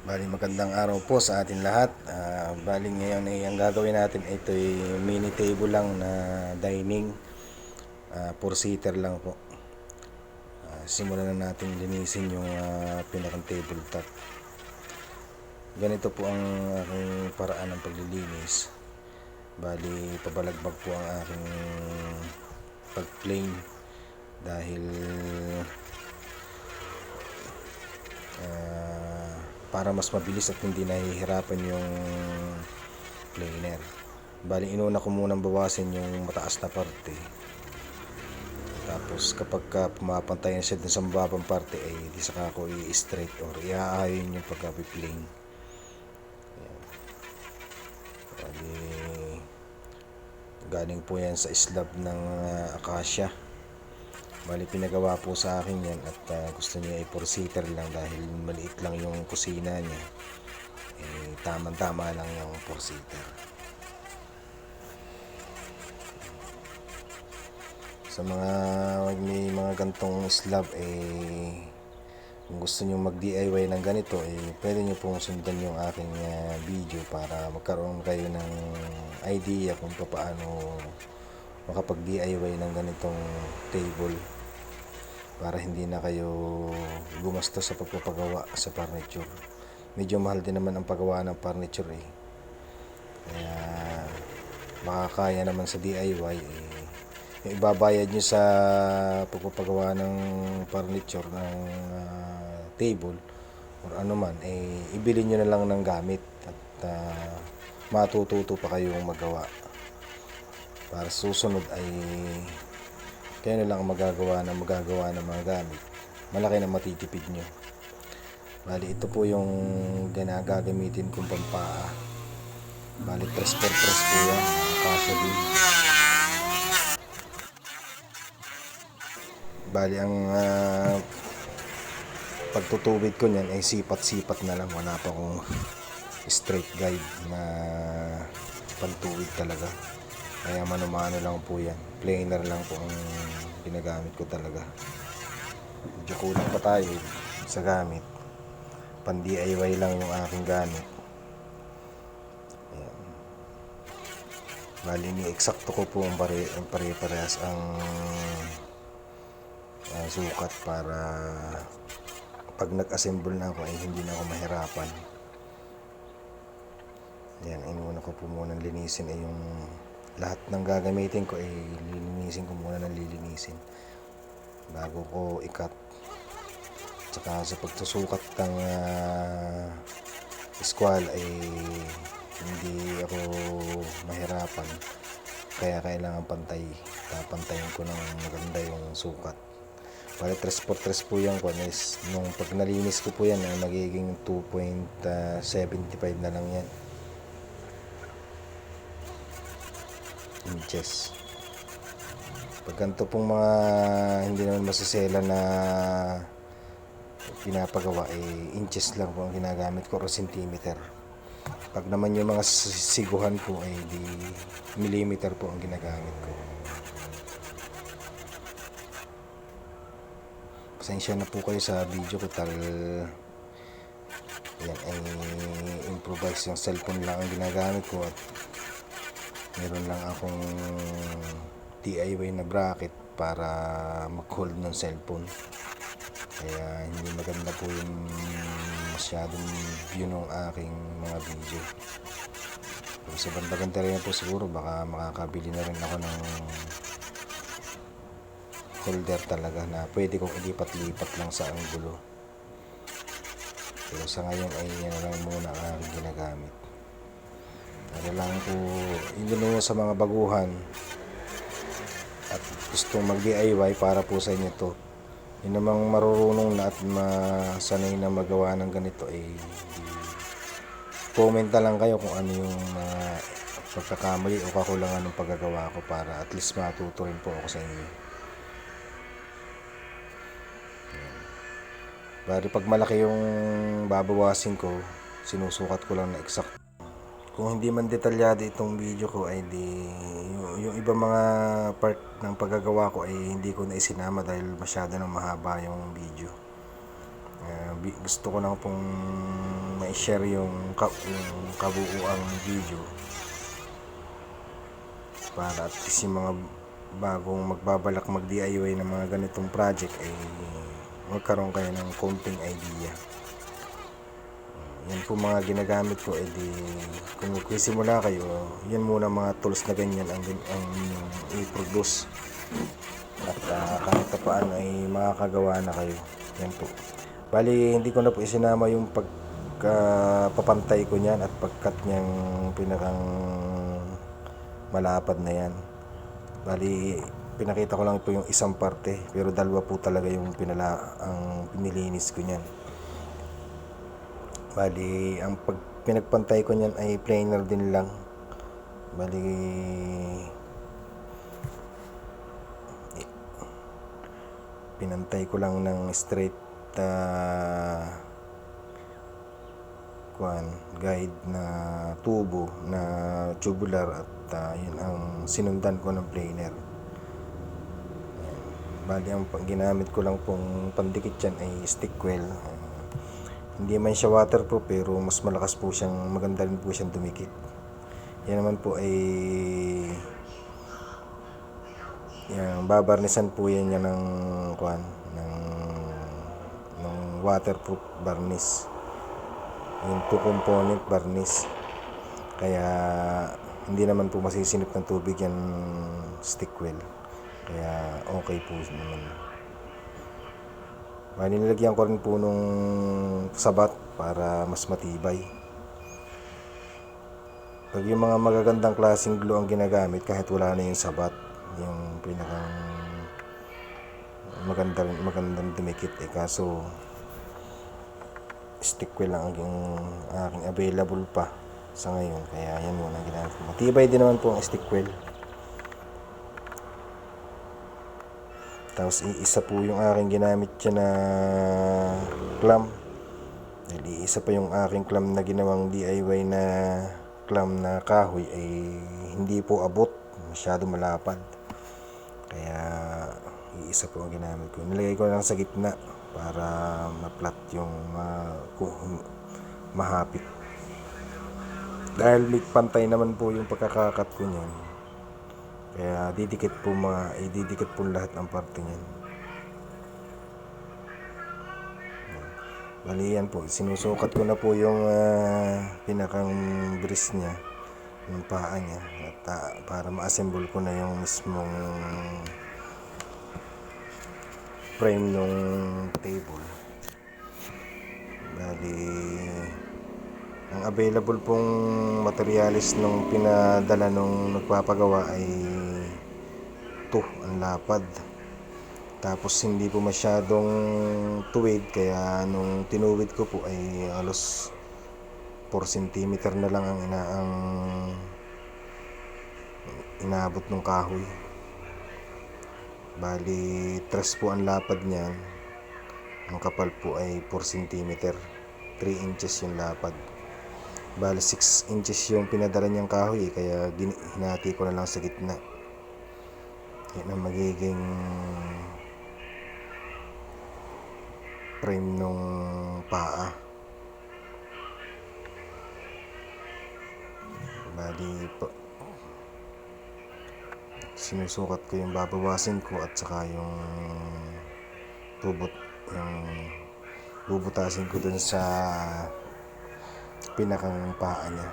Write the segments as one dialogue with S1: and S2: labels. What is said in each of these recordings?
S1: Bali magandang araw po sa atin lahat. Bali ngayon ay ang gagawin natin ito ay mini table lang na dining. 4-seater lang po. Simulan na natin linisin yung pinakang tabletop. Ganito po ang aking paraan ng paglilinis. Bali pabalagbag po ang aking pag-plane dahil para mas mabilis at hindi nahihirapan yung planer. Bali inuna ko munang bawasin yung mataas na parte. Tapos kapag pumapantay na siya dun sa mababang parte ay di saka ko i-straight or iaayon yung pagka-plane. Bali galing po yan sa slab ng acacia. Bali pinagawa po sa akin yan at gusto niya ay 4-seater lang dahil maliit lang yung kusina niya. Tamang-tama lang yung 4-seater. Sa mga may mga gantong slab kung gusto niyo mag DIY ng ganito pwede niyo pong sundan yung aking video para magkaroon kayo ng idea kung paano makapag DIY ng ganitong table para hindi na kayo gumastos sa pagpapagawa sa furniture. Medyo mahal din naman ang paggawa ng furniture kaya makakaya naman sa DIY yung ibabayad nyo sa pagpapagawa ng furniture ng table or ano man ibili nyo na lang ng gamit at matututo pa kayong magawa para susunod ay kayo na lang ang magagawa ng mga gamit. Malaki na matitipid nyo. Bali ito po yung gagamitin kong pampaa. Bali 3x3 po yan, kasya din. Bali ang pagtutubid ko niyan ay sipat-sipat na lang, wala pa akong straight guide na pagtuwid talaga, kaya mano-mano lang po yan, planer lang po ang ginagamit ko talaga. Medyo kulang pa tayo sa gamit, pan DIY lang yung aking gamit. Ayan. Bali ni eksakto ko po ang pare-parehas ang sukat para pag nag-assemble na ako ay hindi na ako mahirapan. Yan, inuna ko po muna linisin yung lahat ng gagamitin ko lilinisin ko muna ng lilinisin bago ko i-cut. Tsaka sa pagsusukat ng squal ay hindi ako mahirapan, kaya kailangan papantayin ko ng maganda yung sukat. Bali 3x3 po yung is nung pag nalinis ko po yan ay magiging 2.75 na lang yan inches. Pag ganito pong mga hindi naman masisela na pinapagawa inches lang po ang ginagamit ko o centimeter. Pag naman yung mga siguhan po ay di millimeter po ang ginagamit ko. Pasensya na po kayo sa video ko yan ay improvise, yung cellphone lang ang ginagamit ko at meron lang akong DIY na bracket para mag-hold ng cellphone, kaya hindi maganda po yung masyadong view ng aking mga video. Pero sa banda-ganda rin po siguro baka makakabili na rin ako ng holder talaga na pwede kong ilipat-lipat lang sa anggulo. Pero sa ngayon ay yan na lang muna ang ginagamit. Para lang po yun sa mga baguhan at gustong mag DIY para po sa inyo to. Yun namang marurunong na at masanay na magawa ng ganito comment na lang kayo kung ano yung pagkakamali o kakulangan ng paggagawa ko para at least matuto rin po ako sa inyo. Bali pag malaki yung babawasin ko, sinusukat ko lang na exact. Kung hindi man detalyado itong video ko ay yung ibang mga part ng paggagawa ko ay hindi ko na isinama dahil masyado nang mahaba yung video. Gusto ko lang pong ma-share yung kabuuang video para at least yung mga bagong magbabalak mag-DIY ng mga ganitong project ay magkaroon kayo ng konting idea. Yan po mga ginagamit ko, edi kung magsisimula kayo, yan muna mga tools na ganyan ang i-produce at kahit pa paano ay makakagawa na kayo. Yan po. Bali, hindi ko na po isinama yung papantay ko niyan at pagkat niyang pinakang malapad na yan. Bali, pinakita ko lang po yung isang parte, pero dalawa po talaga yung pinilinis ko niyan. Bali, ang pinagpantay ko niyan ay planer din lang. Bali, pinantay ko lang ng straight guide na tubo na tubular at yun ang sinundan ko ng planer. Bali, ang ginamit ko lang pong pandikit yan ay stick well. Hindi man siya waterproof pero mas malakas po siyang, maganda rin po siyang dumikit. Yan naman po ay yan, babarnisan po yan ng waterproof varnish, yung 2 component varnish, kaya hindi naman po masisinip ng tubig yan stick well, kaya okay po naman. Nilagyan ko rin po nung sabat para mas matibay. Pag yung mga magagandang klaseng glue ang ginagamit, kahit wala na yung sabat, yung pinakang magandang dumikit kaso stick well lang ang aking available pa sa ngayon, kaya yan muna ang ginamit ko. Matibay din naman po ang stick well. Tapos iisa po yung aking ginamit dyan na clamp. Dahil iisa pa yung aking clamp na ginawang DIY na clamp na kahoy ay hindi po abot, masyado malapad, kaya iisa po ang ginamit ko. Nilagay ko lang sa gitna para ma-flat yung mahapit. Dahil may pantay naman po yung pagkakakat ko niyan, kaya ididikit po lahat ng parte niyan. Bali yan po, sinusukat ko na po yung pinakang bris niya, yung paa niya, at para ma-assemble ko na yung mismong frame ng table. Bali, ang available pong materialis nung pinadala nung nagpapagawa ay ang lapad. Tapos hindi po masyadong tuwid, kaya nung tinuwid ko po ay halos 4 cm na lang ang inaabot ng kahoy. Bali, 3 po ang lapad niyan. Ang kapal po ay 4 cm, 3 inches yung lapad. Bali, 6 inches yung pinadala niyang kahoy, kaya hinati ko na lang sa gitna. Yan ang magiging frame nung paa. Bali, sinusukat ko yung babawasin ko at saka yung bubutasin ko dun sa pinakang paa niya.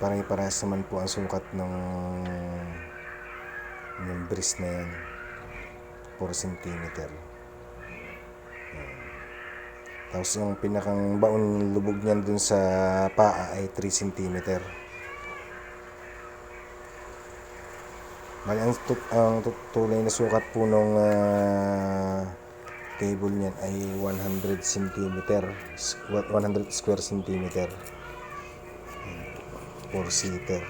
S1: Parang-parehas naman po ang sukat ng yung bris na yan, 4 cm. Tapos yung pinakang baon lubog niyan dun sa paa ay 3 cm. Bali, ang tunay na sukat po nung table niyan ay 100 cm, 100 square centimeter, 4-seater.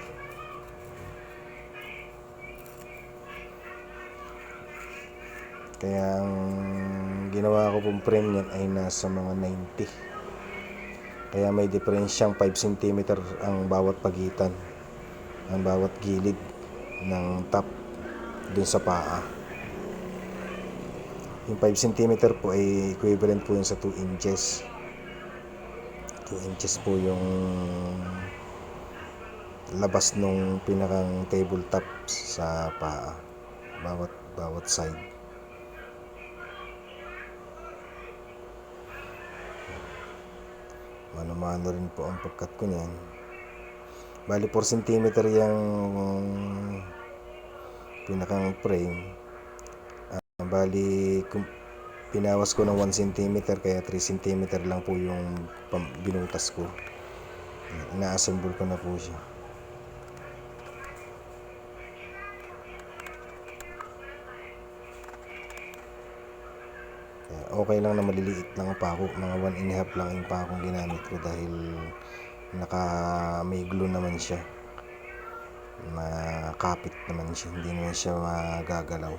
S1: Kaya ang ginawa ko pong frame niyan ay nasa mga 90. Kaya may diferensyang 5 cm ang bawat pagitan, ang bawat gilid ng top dun sa paa. Yung 5 centimeter po ay equivalent po yun sa 2 inches. 2 inches po yung labas nung pinakang tabletop sa paa, bawat side. Mano-mano rin po ang pagkat ko niyan. Bali 4 centimeter yung pinakang frame. Bali pinawas ko ng 1 centimeter, kaya 3 centimeter lang po yung binutas ko. Ina-assemble ko na po siya. Kaya okay lang na maliliit lang ang pako, mga 1.5 lang yung pakong ginamit ko dahil may glue naman siya, nakapit naman siya, hindi naman siya magagalaw.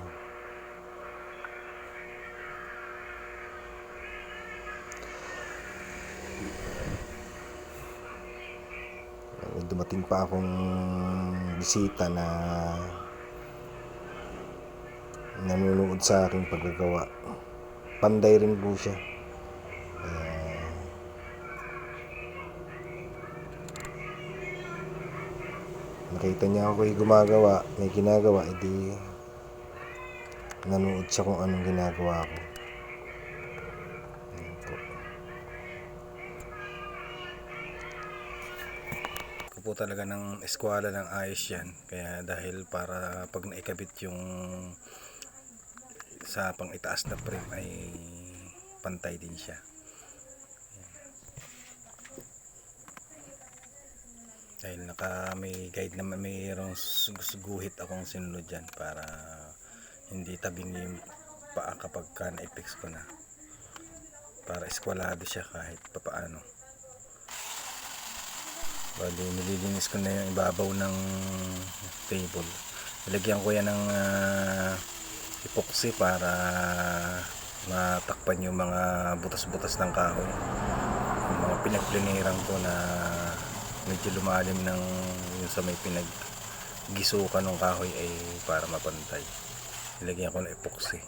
S1: Dumating pa akong bisita na nanonood sa aking paggagawa. Panday rin po siya. Nakita niya ako gumagawa, may ginagawa, edi nanood siya kung anong ginagawa ko. Po talaga ng eskwela ng ayos yan, kaya dahil para pag naikabit yung sa pang itaas na frame ay pantay din siya. Dahil may guide naman, mayroong guhit akong sinunod dyan para hindi tabing yung paa kapag na-fix ko na, para eskwalado siya kahit papaano. Bali nililinis ko na yung ibabaw ng table. Nilagyan ko yan ng epoxy para matakpan yung mga butas-butas ng kahoy, yung mga pinagpliniran ko na medyo lumalim ng yung sa may pinaggisukan ng kahoy ay para mapantay. Nilagyan ko ng epoxy.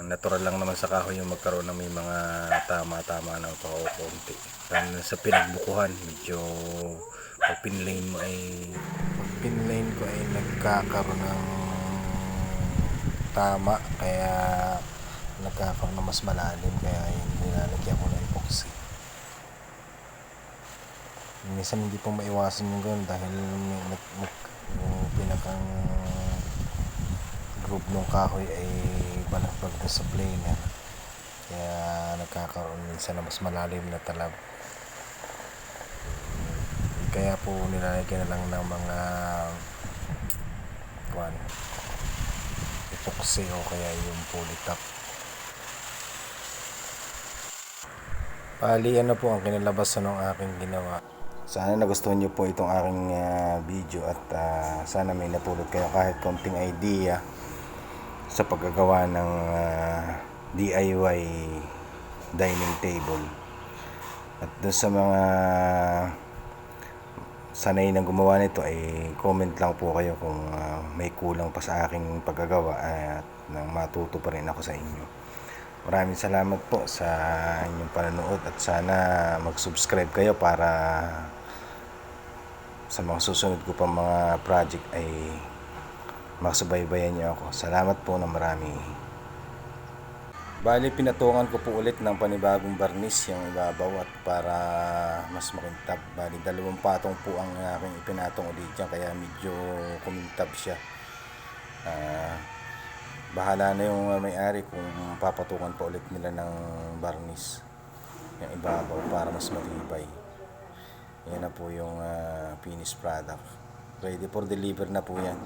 S1: Natural lang naman sa kahoy yung magkaroon ng may mga tama-tama na konti. Lalo sa pinagbukuhan, medyo pag pinlane ko ay nagkakaroon ng tama, kaya nagkakaroon ng mas malalim, kaya nilalagyan ko ng epoxy. Minsan hindi po maiwasan yung gano'n dahil yung pinakang groove ng kahoy ay balagbag na sa planer, kaya nagkakaroon minsan na mas malalim na talab. Kaya po nilalagyan na lang ng mga epoxy o kaya yung polytop. Bali ano po ang kinalabasan ng aking ginawa. Sana nagustuhan nyo po itong aking video at sana may napulot kayo kahit konting idea sa paggagawa ng DIY dining table. At doon sa mga sanay nang gumawa nito ay comment lang po kayo kung may kulang pa sa aking paggagawa at nang matuto pa rin ako sa inyo. Maraming salamat po sa inyong panonood at sana mag-subscribe kayo para sa mga susunod ko pang mga project ay masubaybayan niyo ako. Salamat po na marami. Bali pinatungan ko po ulit ng panibagong barnis yung ibabaw at para mas makintab. Bali 2 patong po ang aking ipinatong ulit dyan, kaya medyo kumintab siya. Bahala na yung may-ari kung papatungan pa ulit nila ng barnis yung ibabaw para mas matibay. Yan na po yung finished product. Ready for deliver na po yan.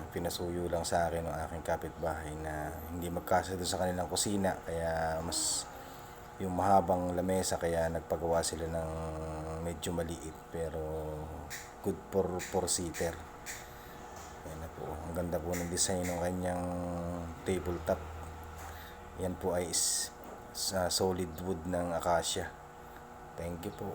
S1: Pinasuyo lang sa akin ng aking kapitbahay na hindi magkasya doon sa kanilang kusina, kaya mas yung mahabang lamesa, kaya nagpagawa sila ng medyo maliit pero good for 4-seater. Yan na po, ang ganda po ng design ng kanyang tabletop. Yan po ay sa solid wood ng acacia. Thank you po.